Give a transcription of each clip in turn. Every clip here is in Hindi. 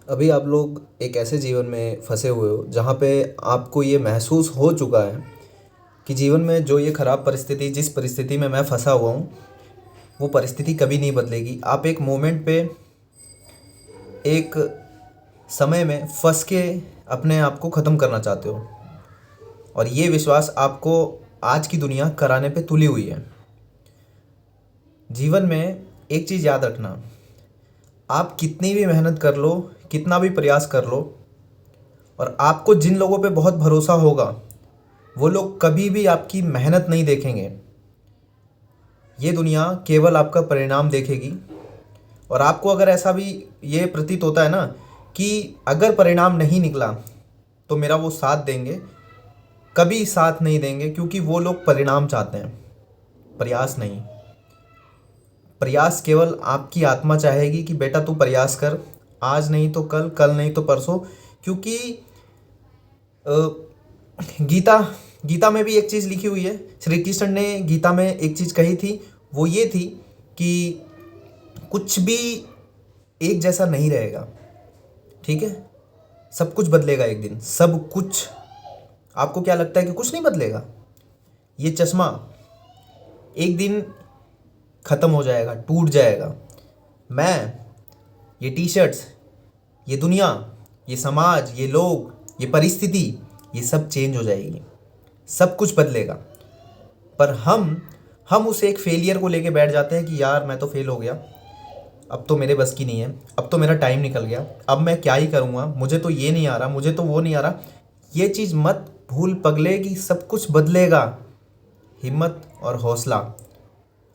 अभी आप लोग एक ऐसे जीवन में फंसे हुए हो जहाँ पे आपको ये महसूस हो चुका है कि जीवन में जो ये ख़राब परिस्थिति जिस परिस्थिति में मैं फंसा हुआ हूँ वो परिस्थिति कभी नहीं बदलेगी। आप एक मोमेंट पे एक समय में फंस के अपने आप को ख़त्म करना चाहते हो और ये विश्वास आपको आज की दुनिया कराने पे तुली हुई है। जीवन में एक चीज़ याद रखना, आप कितनी भी मेहनत कर लो, कितना भी प्रयास कर लो, और आपको जिन लोगों पे बहुत भरोसा होगा वो लोग कभी भी आपकी मेहनत नहीं देखेंगे। ये दुनिया केवल आपका परिणाम देखेगी। और आपको अगर ऐसा भी ये प्रतीत होता है ना कि अगर परिणाम नहीं निकला तो मेरा वो साथ देंगे, कभी साथ नहीं देंगे, क्योंकि वो लोग परिणाम चाहते हैं, प्रयास नहीं। प्रयास केवल आपकी आत्मा चाहेगी कि बेटा तू प्रयास कर, आज नहीं तो कल, कल नहीं तो परसों। क्योंकि गीता गीता में भी एक चीज़ लिखी हुई है। श्री कृष्ण ने गीता में एक चीज़ कही थी, वो ये थी कि कुछ भी एक जैसा नहीं रहेगा। ठीक है, सब कुछ बदलेगा एक दिन, सब कुछ। आपको क्या लगता है कि कुछ नहीं बदलेगा? ये चश्मा एक दिन ख़त्म हो जाएगा, टूट जाएगा। मैं, ये टी शर्ट्स, ये दुनिया, ये समाज, ये लोग, ये परिस्थिति, ये सब चेंज हो जाएगी, सब कुछ बदलेगा। पर हम उस एक फेलियर को लेके बैठ जाते हैं कि यार मैं तो फेल हो गया, अब तो मेरे बस की नहीं है, अब तो मेरा टाइम निकल गया, अब मैं क्या ही करूँगा, मुझे तो ये नहीं आ रहा, मुझे तो वो नहीं आ रहा। ये चीज़ मत भूल पगले कि सब कुछ बदलेगा। हिम्मत और हौसला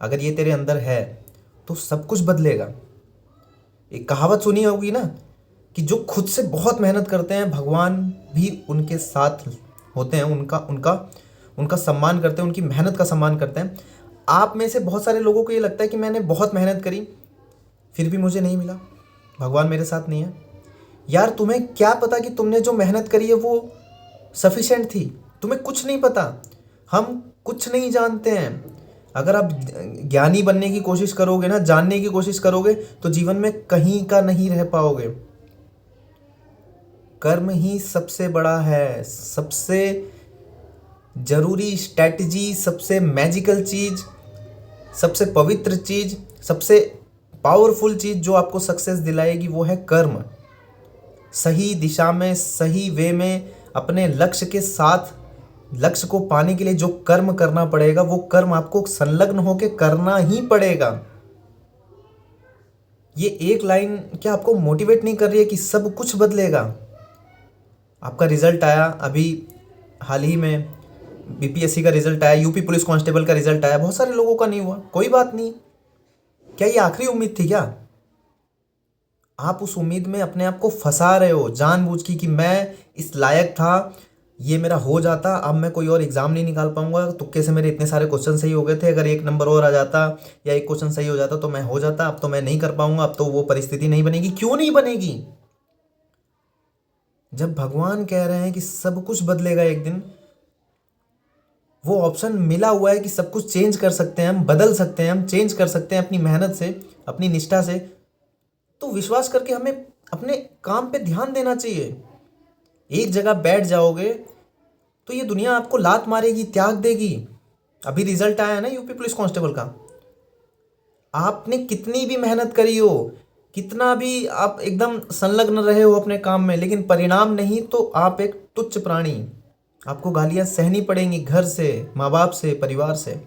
अगर ये तेरे अंदर है तो सब कुछ बदलेगा। एक कहावत सुनी होगी ना कि जो खुद से बहुत मेहनत करते हैं भगवान भी उनके साथ होते हैं, उनका उनका उनका सम्मान करते हैं, उनकी मेहनत का सम्मान करते हैं। आप में से बहुत सारे लोगों को ये लगता है कि मैंने बहुत मेहनत करी फिर भी मुझे नहीं मिला, भगवान मेरे साथ नहीं है। यार तुम्हें क्या पता कि तुमने जो मेहनत करी है वो सफिशेंट थी? तुम्हें कुछ नहीं पता। हम कुछ नहीं जानते हैं। अगर आप ज्ञानी बनने की कोशिश करोगे ना, जानने की कोशिश करोगे, तो जीवन में कहीं का नहीं रह पाओगे। कर्म ही सबसे बड़ा है, सबसे जरूरी स्ट्रैटेजी, सबसे मैजिकल चीज, सबसे पवित्र चीज, सबसे पावरफुल चीज जो आपको सक्सेस दिलाएगी वो है कर्म। सही दिशा में, सही वे में, अपने लक्ष्य के साथ लक्ष्य को पाने के लिए जो कर्म करना पड़ेगा वो कर्म आपको संलग्न होकर करना ही पड़ेगा। ये एक लाइन क्या आपको मोटिवेट नहीं कर रही है कि सब कुछ बदलेगा? आपका रिजल्ट आया अभी हाल ही में, बीपीएससी का रिजल्ट आया, यूपी पुलिस कांस्टेबल का रिजल्ट आया, बहुत सारे लोगों का नहीं हुआ, कोई बात नहीं। क्या ये आखिरी उम्मीद थी क्या? आप उस उम्मीद में अपने आप को फंसा रहे हो जानबूझ की कि मैं इस लायक था, ये मेरा हो जाता, अब मैं कोई और एग्ज़ाम नहीं निकाल पाऊंगा, तुक्के से मेरे इतने सारे क्वेश्चन सही हो गए थे, अगर एक नंबर और आ जाता या एक क्वेश्चन सही हो जाता तो मैं हो जाता, अब तो मैं नहीं कर पाऊंगा, अब तो वो परिस्थिति नहीं बनेगी। क्यों नहीं बनेगी? जब भगवान कह रहे हैं कि सब कुछ बदलेगा एक दिन, वो ऑप्शन मिला हुआ है कि सब कुछ चेंज कर सकते हैं, हम बदल सकते हैं, हम चेंज कर सकते हैं अपनी मेहनत से, अपनी निष्ठा से। तो विश्वास करके हमें अपने काम पे ध्यान देना चाहिए। एक जगह बैठ जाओगे तो ये दुनिया आपको लात मारेगी, त्याग देगी। अभी रिजल्ट आया है ना यूपी पुलिस कांस्टेबल का, आपने कितनी भी मेहनत करी हो, कितना भी आप एकदम संलग्न रहे हो अपने काम में, लेकिन परिणाम नहीं तो आप एक तुच्छ प्राणी। आपको गालियां सहनी पड़ेंगी घर से, माँ बाप से, परिवार से।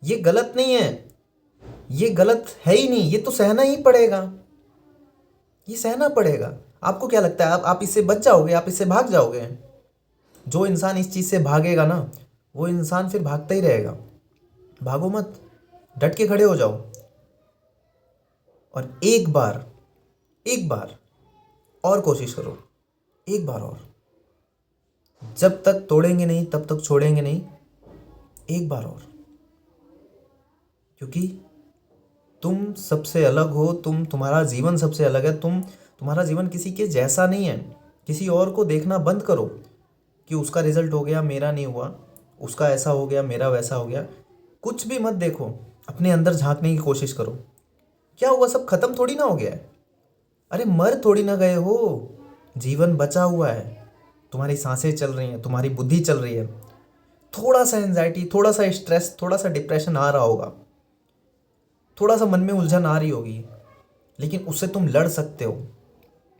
ये गलत नहीं है, ये गलत है ही नहीं, ये तो सहना ही पड़ेगा, ये सहना पड़ेगा। आपको क्या लगता है आप इससे बच जाओगे, आप इससे भाग जाओगे? जो इंसान इस चीज़ से भागेगा ना वो इंसान फिर भागता ही रहेगा। भागो मत, डट के खड़े हो जाओ और एक बार और कोशिश करो, एक बार और। जब तक तोड़ेंगे नहीं तब तक छोड़ेंगे नहीं, एक बार और। क्योंकि तुम सबसे अलग हो, तुम्हारा जीवन सबसे अलग है। तुम्हारा जीवन किसी के जैसा नहीं है। किसी और को देखना बंद करो कि उसका रिजल्ट हो गया मेरा नहीं हुआ, उसका ऐसा हो गया मेरा वैसा हो गया। कुछ भी मत देखो, अपने अंदर झांकने की कोशिश करो। क्या हुआ, सब खत्म थोड़ी ना हो गया है। अरे मर थोड़ी ना गए हो, जीवन बचा हुआ है, तुम्हारी सांसें चल रही हैं, तुम्हारी बुद्धि चल रही है। थोड़ा सा एंजाइटी, थोड़ा सा स्ट्रेस, थोड़ा सा डिप्रेशन आ रहा होगा, थोड़ा सा मन में उलझन आ रही होगी, लेकिन उससे तुम लड़ सकते हो।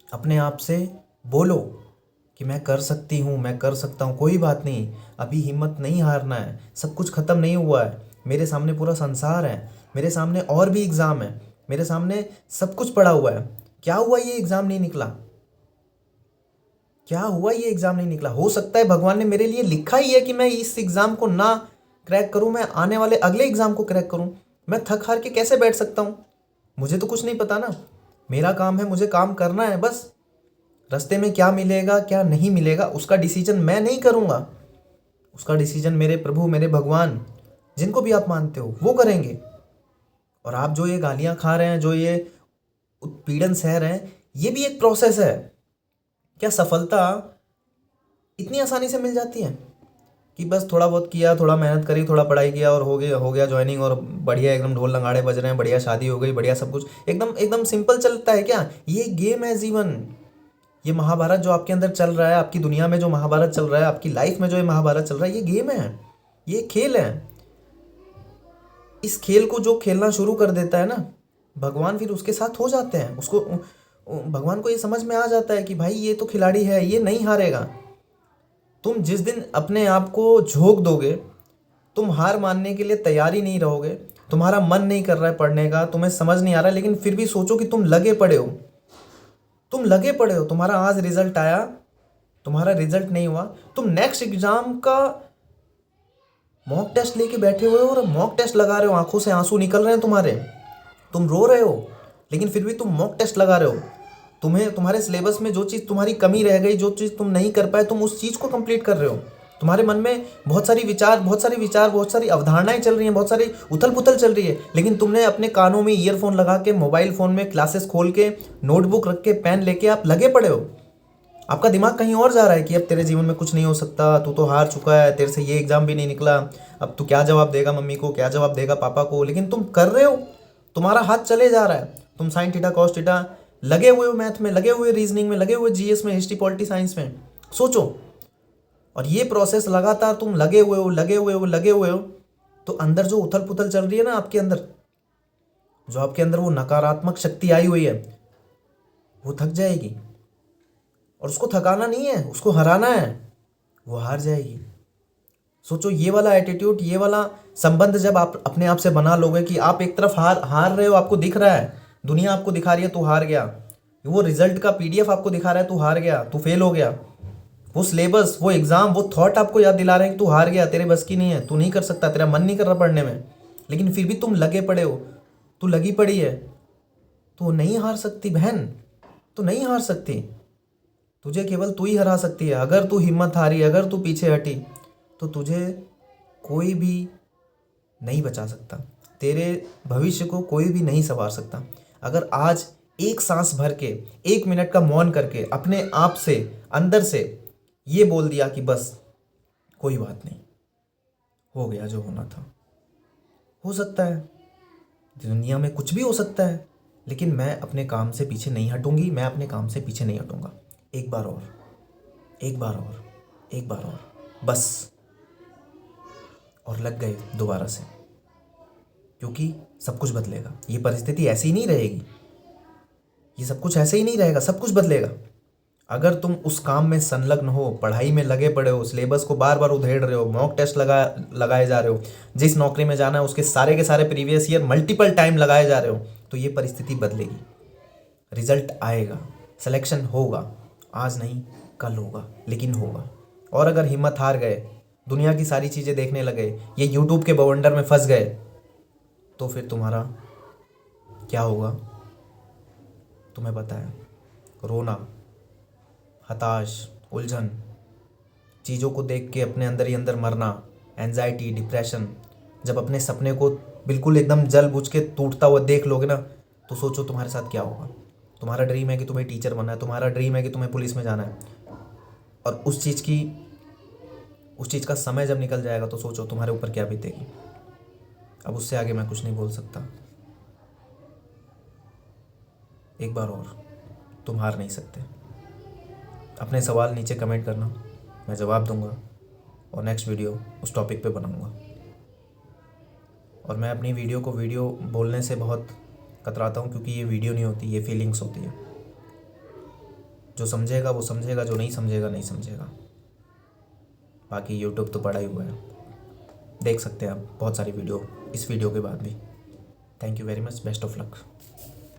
अपने आप से बोलो कि मैं कर सकती हूँ, मैं कर सकता हूँ, कोई बात नहीं, अभी हिम्मत नहीं हारना है, सब कुछ ख़त्म नहीं हुआ है, मेरे सामने पूरा संसार है, मेरे सामने और भी एग्ज़ाम है, मेरे सामने सब कुछ पड़ा हुआ है। क्या हुआ ये एग्ज़ाम नहीं निकला? क्या हुआ ये एग्ज़ाम नहीं निकला? हो सकता है भगवान ने मेरे लिए लिखा ही है कि मैं इस एग्ज़ाम को ना क्रैक करूँ, मैं आने वाले अगले एग्ज़ाम को क्रैक करूँ। मैं थक हार के कैसे बैठ सकता हूँ? मुझे तो कुछ नहीं पता ना। मेरा काम है, मुझे काम करना है बस। रास्ते में क्या मिलेगा क्या नहीं मिलेगा उसका डिसीजन मैं नहीं करूँगा, उसका डिसीजन मेरे प्रभु, मेरे भगवान, जिनको भी आप मानते हो, वो करेंगे। और आप जो ये गालियाँ खा रहे हैं, जो ये उत्पीड़न सह रहे हैं, ये भी एक प्रोसेस है। क्या सफलता इतनी आसानी से मिल जाती है कि बस थोड़ा बहुत किया, थोड़ा मेहनत करी, थोड़ा पढ़ाई किया और हो गया ज्वाइनिंग, और बढ़िया एकदम ढोल नगाड़े बज रहे हैं, बढ़िया शादी हो गई, बढ़िया सब कुछ एकदम एकदम सिंपल चलता है क्या? ये गेम है जीवन। ये महाभारत जो आपके अंदर चल रहा है, आपकी दुनिया में जो महाभारत चल रहा है, आपकी लाइफ में जो ये महाभारत चल रहा है, ये गेम है, ये खेल है। इस खेल को जो खेलना शुरू कर देता है ना, भगवान फिर उसके साथ हो जाते हैं। उसको भगवान को ये समझ में आ जाता है कि भाई ये तो खिलाड़ी है, ये नहीं हारेगा। तुम जिस दिन अपने आप को झोंक दोगे, तुम हार मानने के लिए तैयार ही नहीं रहोगे, तुम्हारा मन नहीं कर रहा है पढ़ने का, तुम्हें समझ नहीं आ रहा, लेकिन फिर भी सोचो कि तुम लगे पड़े हो, तुम लगे पड़े हो, तुम्हारा आज रिजल्ट आया, तुम्हारा रिजल्ट नहीं हुआ, तुम नेक्स्ट एग्जाम का मॉक टेस्ट लेके बैठे हुए हो और मॉक टेस्ट लगा रहे हो, आंखों से आंसू निकल रहे हैं तुम्हारे, तुम रो रहे हो, लेकिन फिर भी तुम मॉक टेस्ट लगा रहे हो। तुम्हें तुम्हारे सिलेबस में जो चीज़ तुम्हारी कमी रह गई, जो चीज़ तुम नहीं कर पाए, तुम उस चीज़ को कंप्लीट कर रहे हो। तुम्हारे मन में बहुत सारी विचार, बहुत सारी अवधारणाएं चल रही हैं, बहुत सारी उथल पुथल चल रही है, लेकिन तुमने अपने कानों में ईयरफोन लगा के, मोबाइल फ़ोन में क्लासेस खोल के, नोटबुक रख के, पेन लेके आप लगे पड़े हो। आपका दिमाग कहीं और जा रहा है कि अब तेरे जीवन में कुछ नहीं हो सकता, तू तो हार चुका है, तेरे से ये एग्ज़ाम भी नहीं निकला, अब तू क्या जवाब देगा मम्मी को, क्या जवाब देगा पापा को। लेकिन तुम कर रहे हो, तुम्हारा हाथ चले जा रहा है, तुम साइन थीटा कॉस थीटा लगे हुए हो, मैथ में लगे हुए, रीजनिंग में लगे हुए, जीएस में, हिस्ट्री पॉलिटी साइंस में। सोचो, और ये प्रोसेस लगातार तुम लगे हुए हो, लगे हुए हो, लगे हुए हो, तो अंदर जो उथल पुथल चल रही है ना आपके अंदर, जो आपके अंदर वो नकारात्मक शक्ति आई हुई है, वो थक जाएगी। और उसको थकाना नहीं है, उसको हराना है, वो हार जाएगी। सोचो, ये वाला एटीट्यूड, ये वाला संबंध जब आप अपने आप से बना लोगे कि आप एक तरफ हार हार रहे हो, आपको दिख रहा है, दुनिया आपको दिखा रही है तू हार गया, वो रिजल्ट का पीडीएफ आपको दिखा रहा है तू हार गया, तू फेल हो गया, वो सिलेबस, वो एग्जाम, वो थॉट आपको याद दिला रहे हैं कि तू हार गया, तेरे बस की नहीं है, तू नहीं कर सकता, तेरा मन नहीं कर रहा पढ़ने में, लेकिन फिर भी तुम लगे पड़े हो, तू लगी पड़ी है, तू नहीं हार सकती बहन, तू नहीं हार सकती। तुझे केवल तू ही हरा सकती है। अगर तू हिम्मत हारी, अगर तू पीछे हटी, तो तुझे कोई भी नहीं बचा सकता, तेरे भविष्य को कोई भी नहीं संवार सकता। अगर आज एक सांस भर के, 1 मिनट का मौन करके अपने आप से, अंदर से ये बोल दिया कि बस कोई बात नहीं, हो गया जो होना था। हो सकता है दुनिया में कुछ भी हो सकता है, लेकिन मैं अपने काम से पीछे नहीं हटूंगी, मैं अपने काम से पीछे नहीं हटूंगा। एक बार और, एक बार और, एक बार और, बस, और लग गए दोबारा से, क्योंकि सब कुछ बदलेगा। ये परिस्थिति ऐसी ही नहीं रहेगी, ये सब कुछ ऐसे ही नहीं रहेगा, सब कुछ बदलेगा। अगर तुम उस काम में संलग्न हो, पढ़ाई में लगे पड़े हो, सिलेबस को बार बार उधेड़ रहे हो, मॉक टेस्ट लगाए जा रहे हो, जिस नौकरी में जाना है उसके सारे के सारे प्रीवियस ईयर मल्टीपल टाइम लगाए जा रहे हो, तो ये परिस्थिति बदलेगी, रिजल्ट आएगा, सिलेक्शन होगा, आज नहीं कल होगा, लेकिन होगा। और अगर हिम्मत हार गए, दुनिया की सारी चीज़ें देखने लगे, ये यूट्यूब के बवंडर में फंस गए, तो फिर तुम्हारा क्या होगा तुम्हें पता है। रोना, हताश, उलझन, चीज़ों को देख के अपने अंदर ही अंदर मरना, एंजाइटी, डिप्रेशन, जब अपने सपने को बिल्कुल एकदम जल बुझ के टूटता हुआ देख लोगे ना, तो सोचो तुम्हारे साथ क्या होगा। तुम्हारा ड्रीम है कि तुम्हें टीचर बनना है, तुम्हारा ड्रीम है कि तुम्हें पुलिस में जाना है, और उस चीज़ का समय जब निकल जाएगा, तो सोचो तुम्हारे ऊपर क्या बीतेगी। अब उससे आगे मैं कुछ नहीं बोल सकता। एक बार और, तुम हार नहीं सकते। अपने सवाल नीचे कमेंट करना, मैं जवाब दूंगा और नेक्स्ट वीडियो उस टॉपिक पे बनाऊंगा। और मैं अपनी वीडियो को वीडियो बोलने से बहुत कतराता हूँ, क्योंकि ये वीडियो नहीं होती, ये फीलिंग्स होती है। जो समझेगा वो समझेगा, जो नहीं समझेगा नहीं समझेगा। बाकी यूट्यूब तो पड़ा ही हुआ है, देख सकते हैं आप बहुत सारी वीडियो इस वीडियो के बाद भी। Thank you very much, best of luck.